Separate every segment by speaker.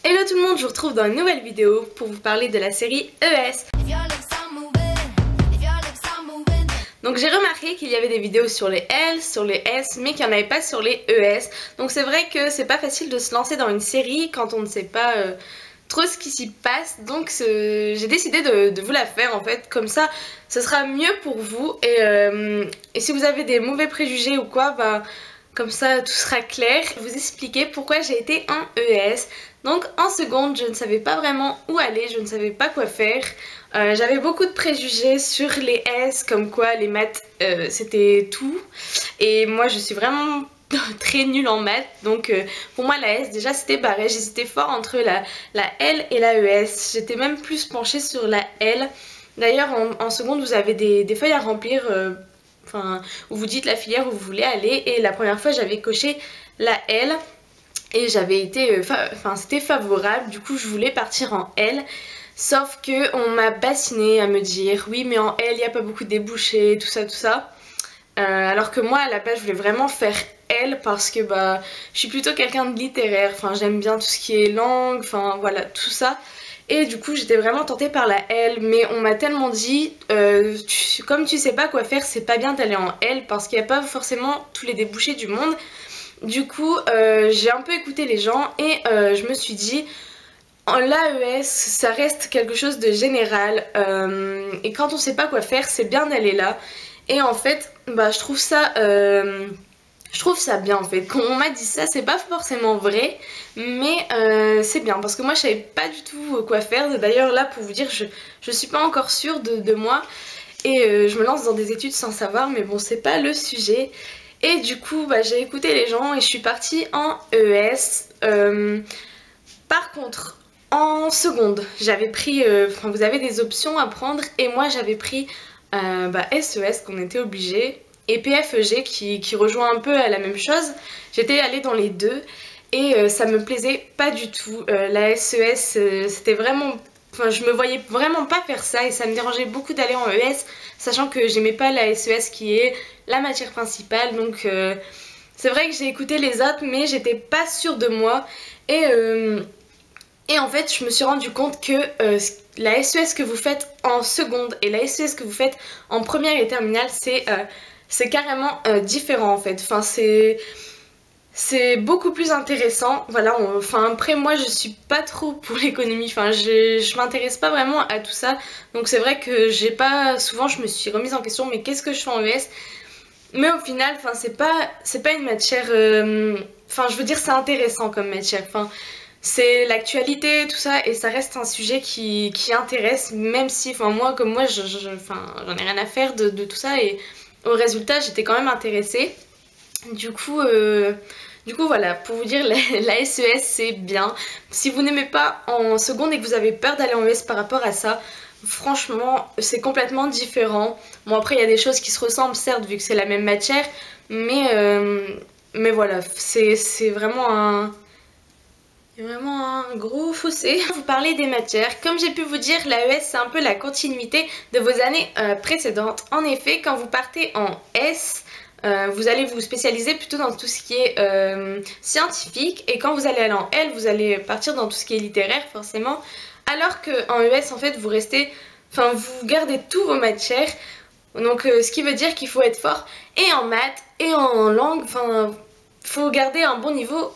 Speaker 1: Hello tout le monde, je vous retrouve dans une nouvelle vidéo pour vous parler de la série ES. Donc j'ai remarqué qu'il y avait des vidéos sur les L, sur les S, mais qu'il n'y en avait pas sur les ES. Donc c'est vrai que c'est pas facile de se lancer dans une série quand on ne sait pas trop ce qui s'y passe. Donc j'ai décidé de vous la faire en fait, comme ça ce sera mieux pour vous. Et si vous avez des mauvais préjugés ou quoi, bah comme ça tout sera clair. Je vais vous expliquer pourquoi j'ai été en ES. Donc en seconde je ne savais pas vraiment où aller, je ne savais pas quoi faire. J'avais beaucoup de préjugés sur les S, comme quoi les maths c'était tout. Et moi je suis vraiment très nulle en maths, donc pour moi la S déjà c'était barré. J'hésitais fort entre la L et la ES. J'étais même plus penchée sur la L. D'ailleurs en seconde vous avez des feuilles à remplir, où vous dites la filière où vous voulez aller, et la première fois j'avais coché la L et j'avais été, c'était favorable, du coup je voulais partir en L. Sauf que on m'a bassiné à me dire oui mais en L il n'y a pas beaucoup de débouchés, tout ça. Alors que moi à la base je voulais vraiment faire L parce que bah je suis plutôt quelqu'un de littéraire, j'aime bien tout ce qui est langue, voilà tout ça. Et du coup j'étais vraiment tentée par la L, mais on m'a tellement dit comme tu sais pas quoi faire, c'est pas bien d'aller en L parce qu'il n'y a pas forcément tous les débouchés du monde. Du coup j'ai un peu écouté les gens et je me suis dit l'AES ça reste quelque chose de général, et quand on sait pas quoi faire c'est bien d'aller là. Et en fait bah je trouve ça bien en fait. Quand on m'a dit ça, c'est pas forcément vrai, mais c'est bien parce que moi je savais pas du tout quoi faire. D'ailleurs là pour vous dire je suis pas encore sûre de moi, et je me lance dans des études sans savoir, mais bon c'est pas le sujet. Et du coup bah, j'ai écouté les gens et je suis partie en ES. Par contre en seconde j'avais pris, vous avez des options à prendre et moi j'avais pris SES qu'on était obligé, et PFEG qui rejoint un peu à la même chose. J'étais allée dans les deux et ça me plaisait pas du tout. La SES c'était vraiment... je me voyais vraiment pas faire ça et ça me dérangeait beaucoup d'aller en ES, sachant que j'aimais pas la SES qui est la matière principale. Donc c'est vrai que j'ai écouté les autres mais j'étais pas sûre de moi. Et en fait je me suis rendu compte que la SES que vous faites en seconde et la SES que vous faites en première et terminale c'est carrément différent en fait. C'est beaucoup plus intéressant. Voilà, après moi je suis pas trop pour l'économie, je m'intéresse pas vraiment à tout ça. Donc c'est vrai que souvent je me suis remise en question, mais qu'est-ce que je fais en ES? Mais au final, c'est pas une matière... je veux dire c'est intéressant comme matière. C'est l'actualité, tout ça, et ça reste un sujet qui intéresse, même si, moi, j'en ai rien à faire de tout ça, et au résultat, j'étais quand même intéressée. Du coup, voilà, pour vous dire, la SES, c'est bien. Si vous n'aimez pas en seconde et que vous avez peur d'aller en ES par rapport à ça, franchement, c'est complètement différent. Bon, après, il y a des choses qui se ressemblent, certes, vu que c'est la même matière, mais voilà, c'est vraiment un gros fossé. Vous parlez des matières. Comme j'ai pu vous dire, l'AES c'est un peu la continuité de vos années précédentes. En effet, quand vous partez en S, vous allez vous spécialiser plutôt dans tout ce qui est scientifique, et quand vous allez aller en L, vous allez partir dans tout ce qui est littéraire forcément. Alors qu'en ES en fait vous vous gardez tous vos matières. Donc ce qui veut dire qu'il faut être fort et en maths et en langue. Faut garder un bon niveau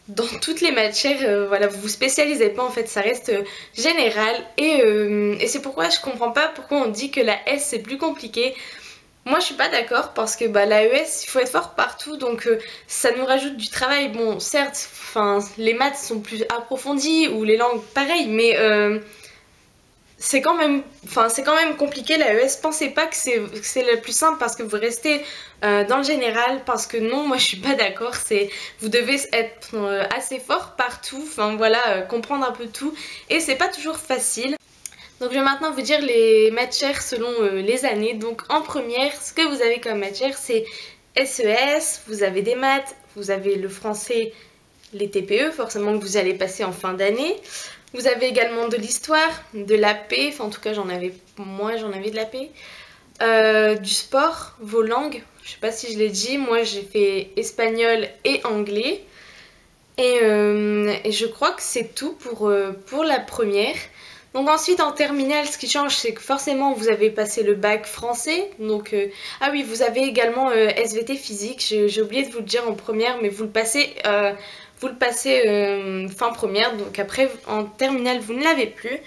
Speaker 1: dans toutes les matières. Voilà, vous vous spécialisez pas en fait, ça reste général. Et c'est pourquoi je comprends pas pourquoi on dit que la S c'est plus compliqué. Moi je suis pas d'accord parce que la ES il faut être fort partout, donc ça nous rajoute du travail. Bon certes, les maths sont plus approfondies ou les langues pareil, mais c'est quand même compliqué la ES. Pensez pas que c'est le plus simple parce que vous restez dans le général, parce que non, moi je suis pas d'accord. Vous devez être assez fort partout, comprendre un peu tout, et c'est pas toujours facile. Donc je vais maintenant vous dire les matières selon les années. Donc en première, ce que vous avez comme matière c'est SES, vous avez des maths, vous avez le français, les TPE forcément que vous allez passer en fin d'année. Vous avez également de l'histoire, de l'AP, en tout cas moi j'en avais de l'AP, du sport, vos langues, je sais pas si je l'ai dit, moi j'ai fait espagnol et anglais. Et je crois que c'est tout pour la première. Donc ensuite en terminale, ce qui change, c'est que forcément vous avez passé le bac français. Donc ah oui, vous avez également SVT physique. J'ai oublié de vous le dire en première, mais vous le passez fin première. Donc après en terminale vous ne l'avez plus.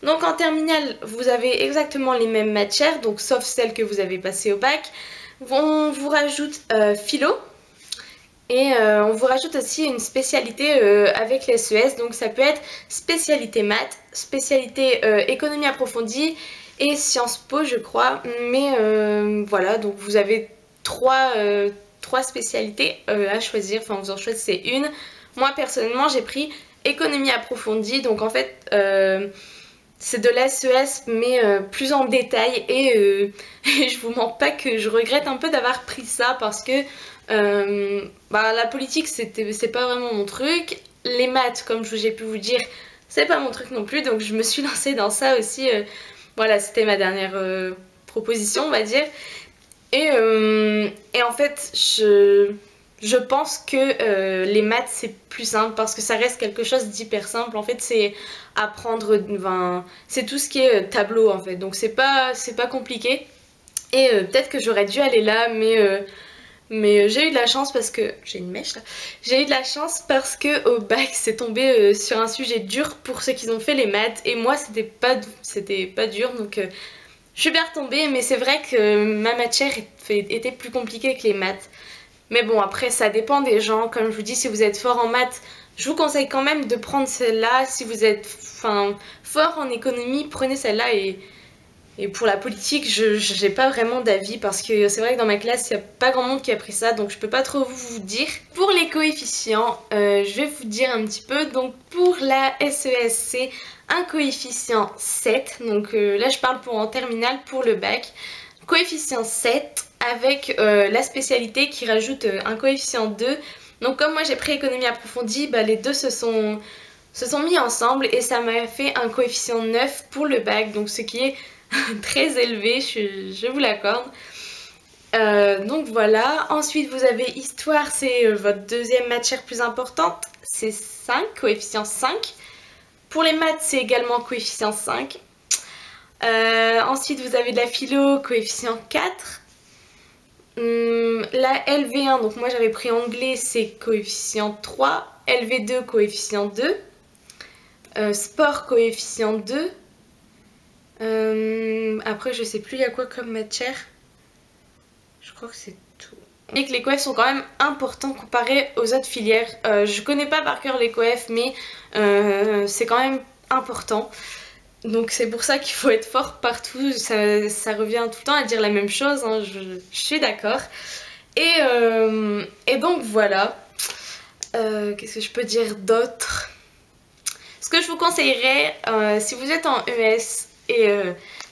Speaker 1: Donc en terminale vous avez exactement les mêmes matières, donc sauf celles que vous avez passées au bac. On vous rajoute philo. Et on vous rajoute aussi une spécialité avec les SES, donc ça peut être spécialité maths, spécialité économie approfondie et Sciences Po je crois, mais voilà, donc vous avez trois spécialités à choisir, enfin vous en choisissez une. Moi personnellement j'ai pris économie approfondie, donc en fait c'est de la SES mais plus en détail et je vous mens pas que je regrette un peu d'avoir pris ça parce que la politique c'est pas vraiment mon truc, les maths comme j'ai pu vous dire c'est pas mon truc non plus, donc je me suis lancée dans ça aussi, voilà c'était ma dernière proposition on va dire et en fait je pense que les maths c'est plus simple parce que ça reste quelque chose d'hyper simple en fait, c'est apprendre, c'est tout ce qui est tableau en fait, donc c'est pas compliqué et peut-être que j'aurais dû aller là mais j'ai eu de la chance parce que... J'ai une mèche là. J'ai eu de la chance parce que au bac c'est tombé sur un sujet dur pour ceux qui ont fait les maths et moi c'était pas dur donc je suis bien retombée, mais c'est vrai que ma matière était plus compliquée que les maths. Mais bon après ça dépend des gens, comme je vous dis si vous êtes fort en maths je vous conseille quand même de prendre celle-là, si vous êtes fort en économie prenez celle-là et pour la politique, j'ai pas vraiment d'avis parce que c'est vrai que dans ma classe, il n'y a pas grand monde qui a pris ça, donc je peux pas trop vous dire. Pour les coefficients, je vais vous dire un petit peu. Donc pour la SES, c'est un coefficient 7. Donc là, je parle pour en terminale pour le bac. Coefficient 7 avec la spécialité qui rajoute un coefficient 2. Donc comme moi j'ai pris économie approfondie, les deux se sont mis ensemble et ça m'a fait un coefficient 9 pour le bac, donc ce qui est très élevé, je vous l'accorde. Donc voilà, ensuite vous avez histoire, c'est votre deuxième matière plus importante, c'est 5, coefficient 5. Pour les maths, c'est également coefficient 5. Ensuite vous avez de la philo, coefficient 4. La LV1, donc moi j'avais pris anglais, c'est coefficient 3. LV2, coefficient 2. Sport, coefficient 2. Après je sais plus il y a quoi comme matière. Je crois que c'est tout. Et que les coefs sont quand même importants comparé aux autres filières. Je connais pas par cœur les coefs mais c'est quand même important. Donc c'est pour ça qu'il faut être fort partout. Ça revient tout le temps à dire la même chose, hein. Je suis d'accord. Et donc voilà. Qu'est-ce que je peux dire d'autre? Ce que je vous conseillerais si vous êtes en ES,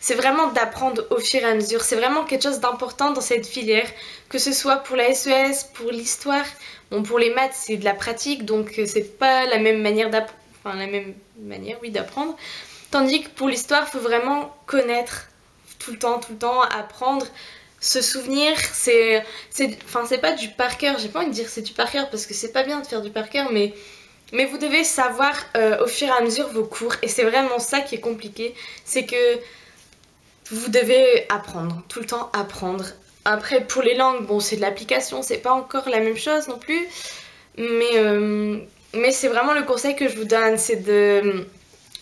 Speaker 1: c'est vraiment d'apprendre au fur et à mesure. C'est vraiment quelque chose d'important dans cette filière, que ce soit pour la SES, pour l'histoire. Bon, pour les maths, c'est de la pratique, donc c'est pas la même manière d'apprendre. Tandis que pour l'histoire, il faut vraiment connaître tout le temps, apprendre, se souvenir. C'est pas du par cœur. J'ai pas envie de dire c'est du par cœur parce que c'est pas bien de faire du par cœur, mais vous devez savoir au fur et à mesure vos cours et c'est vraiment ça qui est compliqué, c'est que vous devez apprendre, tout le temps apprendre. Après pour les langues, bon c'est de l'application, c'est pas encore la même chose non plus, mais c'est vraiment le conseil que je vous donne, c'est de...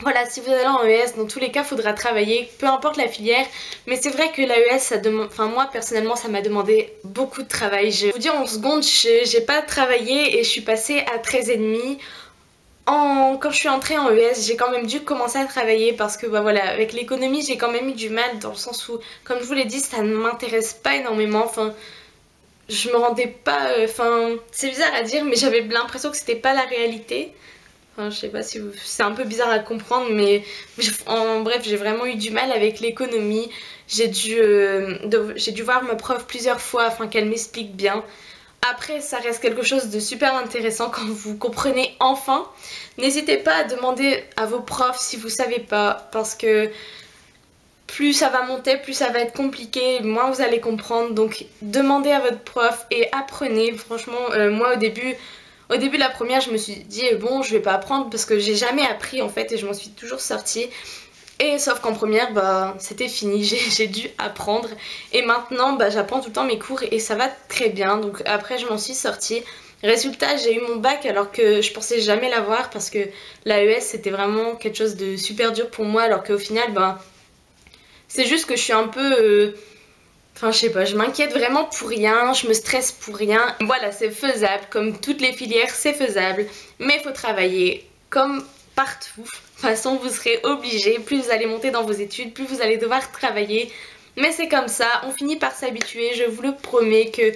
Speaker 1: Voilà, si vous allez en ES, dans tous les cas, il faudra travailler, peu importe la filière. Mais c'est vrai que l'AES, ça demande... Enfin, moi, personnellement, ça m'a demandé beaucoup de travail. Je vais vous dire, en seconde, j'ai pas travaillé et je suis passée à 13,5. Quand je suis entrée en ES, j'ai quand même dû commencer à travailler parce que, voilà, avec l'économie, j'ai quand même eu du mal dans le sens où, comme je vous l'ai dit, ça ne m'intéresse pas énormément. Enfin, je me rendais pas... c'est bizarre à dire, mais j'avais l'impression que c'était pas la réalité. Enfin, je sais pas si c'est un peu bizarre à comprendre, mais en bref, j'ai vraiment eu du mal avec l'économie. J'ai dû voir ma prof plusieurs fois afin qu'elle m'explique bien. Après, ça reste quelque chose de super intéressant quand vous comprenez enfin. N'hésitez pas à demander à vos profs si vous savez pas, parce que plus ça va monter, plus ça va être compliqué, moins vous allez comprendre. Donc demandez à votre prof et apprenez. Franchement, moi au début... Au début de la première, je me suis dit bon, je vais pas apprendre parce que j'ai jamais appris en fait et je m'en suis toujours sortie. Et sauf qu'en première, bah c'était fini, j'ai dû apprendre. Et maintenant, bah j'apprends tout le temps mes cours et ça va très bien. Donc après, je m'en suis sortie. Résultat, j'ai eu mon bac alors que je pensais jamais l'avoir parce que l'AES c'était vraiment quelque chose de super dur pour moi, alors qu'au final, ben c'est juste que je suis un peu... Enfin, je sais pas, je m'inquiète vraiment pour rien, je me stresse pour rien. Voilà, c'est faisable, comme toutes les filières, c'est faisable. Mais il faut travailler comme partout. De toute façon, vous serez obligé, plus vous allez monter dans vos études, plus vous allez devoir travailler. Mais c'est comme ça, on finit par s'habituer, je vous le promets que...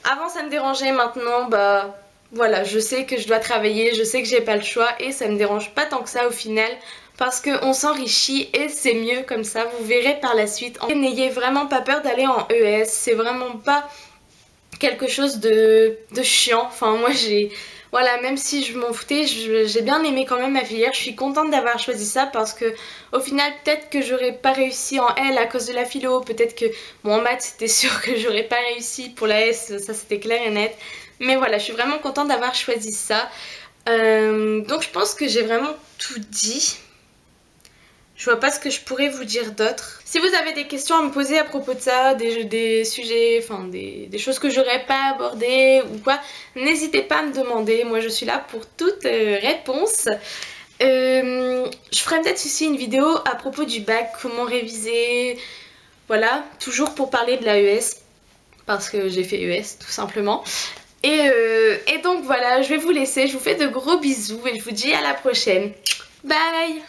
Speaker 1: Avant ça me dérangeait, maintenant bah voilà, je sais que je dois travailler, je sais que j'ai pas le choix et ça me dérange pas tant que ça au final parce qu'on s'enrichit et c'est mieux comme ça, vous verrez par la suite. N'ayez vraiment pas peur d'aller en ES, c'est vraiment pas quelque chose de chiant, enfin moi j'ai... Voilà, même si je m'en foutais, j'ai bien aimé quand même ma filière, je suis contente d'avoir choisi ça parce que au final peut-être que j'aurais pas réussi en L à cause de la philo, peut-être que bon en maths c'était sûr que j'aurais pas réussi, pour la S ça c'était clair et net, mais voilà, je suis vraiment contente d'avoir choisi ça. Donc je pense que j'ai vraiment tout dit. Je vois pas ce que je pourrais vous dire d'autre. Si vous avez des questions à me poser à propos de ça, des sujets, enfin des choses que j'aurais pas abordées ou quoi, n'hésitez pas à me demander. Moi je suis là pour toute réponse. Je ferai peut-être aussi une vidéo à propos du bac, comment réviser. Voilà, toujours pour parler de l'AES, parce que j'ai fait ES tout simplement. Et donc voilà, je vais vous laisser, je vous fais de gros bisous et je vous dis à la prochaine. Bye!